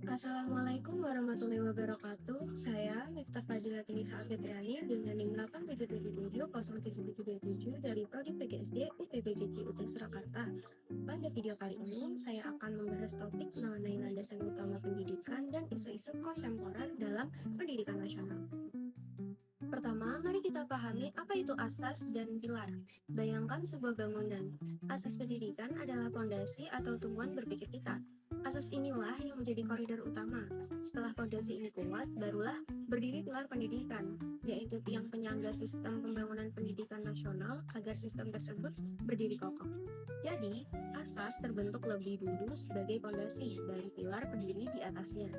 Assalamualaikum warahmatullahi wabarakatuh. Saya Miftah Fadila Tinisa Alfitriani dengan NIM 87770777 dari Prodi PGSD UPBJJ UT Surakarta. Pada video kali ini, saya akan membahas topik mengenai landasan utama pendidikan dan isu-isu kontemporer dalam pendidikan nasional. Pertama, mari kita pahami apa itu asas dan pilar. Bayangkan sebuah bangunan. Asas pendidikan adalah fondasi atau tumpuan berpikir kita. Asas inilah yang menjadi koridor utama. Setelah fondasi ini kuat, barulah berdiri pilar pendidikan, yaitu tiang penyangga sistem pembangunan pendidikan nasional agar sistem tersebut berdiri kokoh. Jadi, asas terbentuk lebih dulu sebagai fondasi, baru pilar berdiri di atasnya.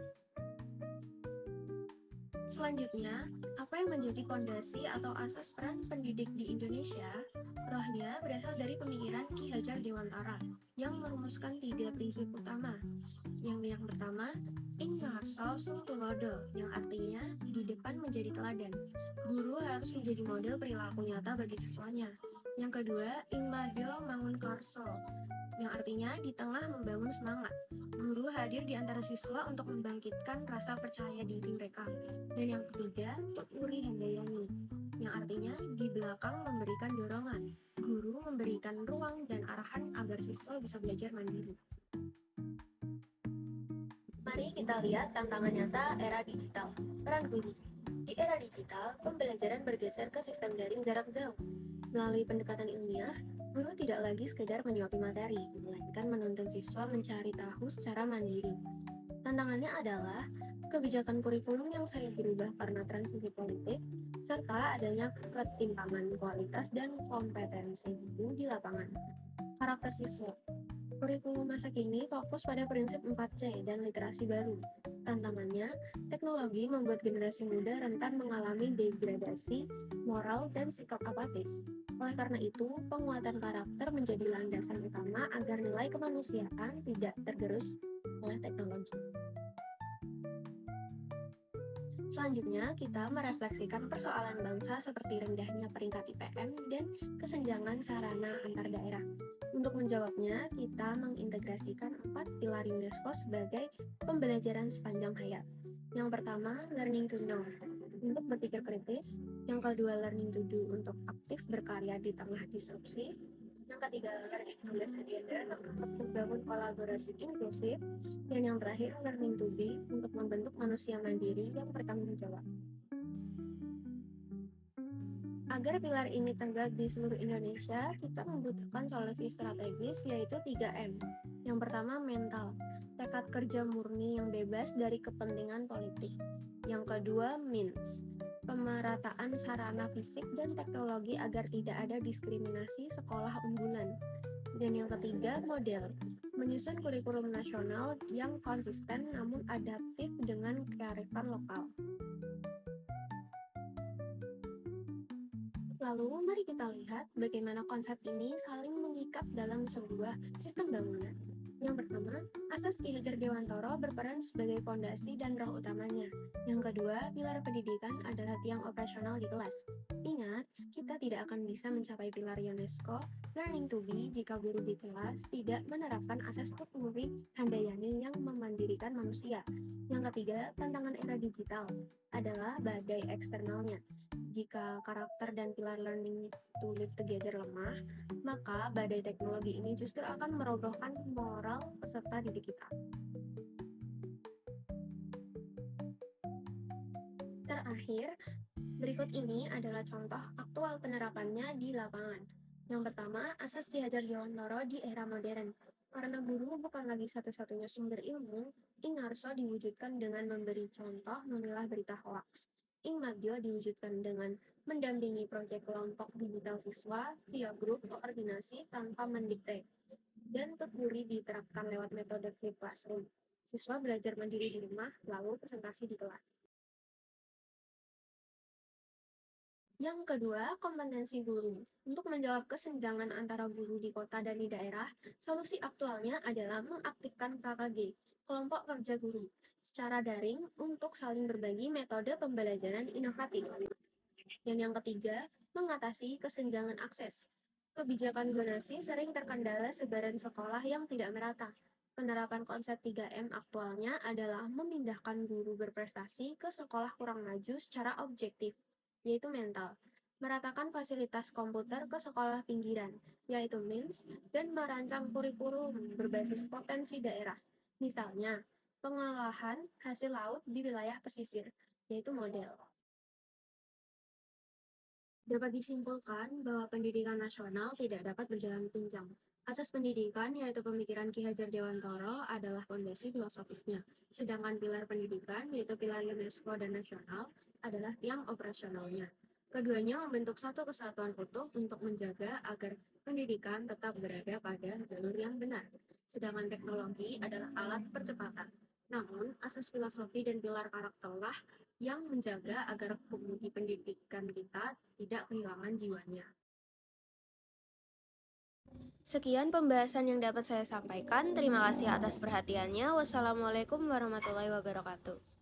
Selanjutnya, apa yang menjadi fondasi atau asas peran pendidik di Indonesia? Rohnya berasal dari pemikiran Ki Hajar Dewantara yang merumuskan 3 prinsip utama. Yang pertama, ing ngarso sung tulodo, yang artinya di depan menjadi teladan. Guru harus menjadi model perilaku nyata bagi siswanya. Yang kedua, ing madyo mangun karso, yang artinya di tengah membangun semangat. Guru hadir di antara siswa untuk membangkitkan rasa percaya diri mereka. Dan yang ketiga, Tut Uri Handayani, yang artinya di belakang memberikan dorongan. Guru memberikan ruang dan arahan agar siswa bisa belajar mandiri. Mari kita lihat tantangan nyata era digital. Peran guru. Di era digital, pembelajaran bergeser ke sistem daring jarak jauh. Melalui pendekatan ilmiah, guru tidak lagi sekedar menyuapi materi, melainkan menuntun siswa mencari tahu secara mandiri. Tantangannya adalah kebijakan kurikulum yang sering berubah karena transisi politik, serta adanya ketimpangan kualitas dan kompetensi guru di lapangan. Karakter siswa. Kurikulum masa kini fokus pada prinsip 4C dan literasi baru. Tantangannya, teknologi membuat generasi muda rentan mengalami degradasi moral dan sikap apatis. Oleh karena itu, penguatan karakter menjadi landasan utama agar nilai kemanusiaan tidak tergerus oleh teknologi. Selanjutnya, kita merefleksikan persoalan bangsa seperti rendahnya peringkat IPM dan kesenjangan sarana antar daerah. Untuk menjawabnya, kita mengintegrasikan 4 pilar UNESCO sebagai pembelajaran sepanjang hayat. Yang pertama, learning to know, untuk berpikir kritis. Yang kedua, learning to do, untuk aktif berkarya di tengah disrupsi. Yang ketiga, learning to live together, untuk membangun kolaborasi inklusif. Dan yang terakhir, learning to be, untuk membentuk manusia mandiri yang bertanggung jawab. Agar pilar ini tegak di seluruh Indonesia, kita membutuhkan solusi strategis yaitu 3M. Yang pertama, mental, tekad kerja murni yang bebas dari kepentingan politik. Yang kedua, means, pemerataan sarana fisik dan teknologi agar tidak ada diskriminasi sekolah unggulan. Dan yang ketiga, model, menyusun kurikulum nasional yang konsisten namun adaptif dengan kearifan lokal. Lalu, mari kita lihat bagaimana konsep ini saling mengikat dalam sebuah sistem bangunan. Yang pertama, asas Ki Hajar Dewantara berperan sebagai fondasi dan roh utamanya. Yang kedua, pilar pendidikan adalah tiang operasional di kelas. Ingat, kita tidak akan bisa mencapai pilar UNESCO Learning to Be jika guru di kelas tidak menerapkan asas Tut Uri Handayani yang memandirikan manusia. Yang ketiga, tantangan era digital adalah badai eksternalnya. Jika karakter dan pilar learning to live together lemah, maka badai teknologi ini justru akan merobohkan moral peserta didik kita. Terakhir, berikut ini adalah contoh aktual penerapannya di lapangan. Yang pertama, asas Ki Hajar Dewantara di era modern. Karena guru bukan lagi satu-satunya sumber ilmu, Ing Ngarso diwujudkan dengan memberi contoh memilah berita hoaks. Ing Madyo diwujudkan dengan mendampingi proyek kelompok digital siswa via grup koordinasi tanpa mendikte. Dan Tut Uri diterapkan lewat metode flip classroom. Siswa belajar mandiri di rumah, lalu presentasi di kelas. Yang kedua, kompetensi guru. Untuk menjawab kesenjangan antara guru di kota dan di daerah, solusi aktualnya adalah mengaktifkan KKG, kelompok kerja guru, secara daring untuk saling berbagi metode pembelajaran inovatif. Dan yang ketiga, mengatasi kesenjangan akses. Kebijakan zonasi sering terkendala sebaran sekolah yang tidak merata. Penerapan konsep 3M aktualnya adalah memindahkan guru berprestasi ke sekolah kurang maju secara objektif, yaitu mental, meratakan fasilitas komputer ke sekolah pinggiran, yaitu MINS, dan merancang kurikulum berbasis potensi daerah. Misalnya, pengolahan hasil laut di wilayah pesisir, yaitu model. Dapat disimpulkan bahwa pendidikan nasional tidak dapat berjalan pincang. Asas pendidikan, yaitu pemikiran Ki Hajar Dewantara, adalah fondasi filosofisnya, sedangkan pilar pendidikan, yaitu pilar UNESCO dan nasional, adalah tiang operasionalnya. Keduanya membentuk satu kesatuan utuh untuk menjaga agar pendidikan tetap berada pada jalur yang benar, sedangkan teknologi adalah alat percepatan. Namun, asas filosofi dan pilar karakterlah yang menjaga agar pemudi pendidikan kita tidak kehilangan jiwanya. Sekian pembahasan yang dapat saya sampaikan. Terima kasih atas perhatiannya. Wassalamualaikum warahmatullahi wabarakatuh.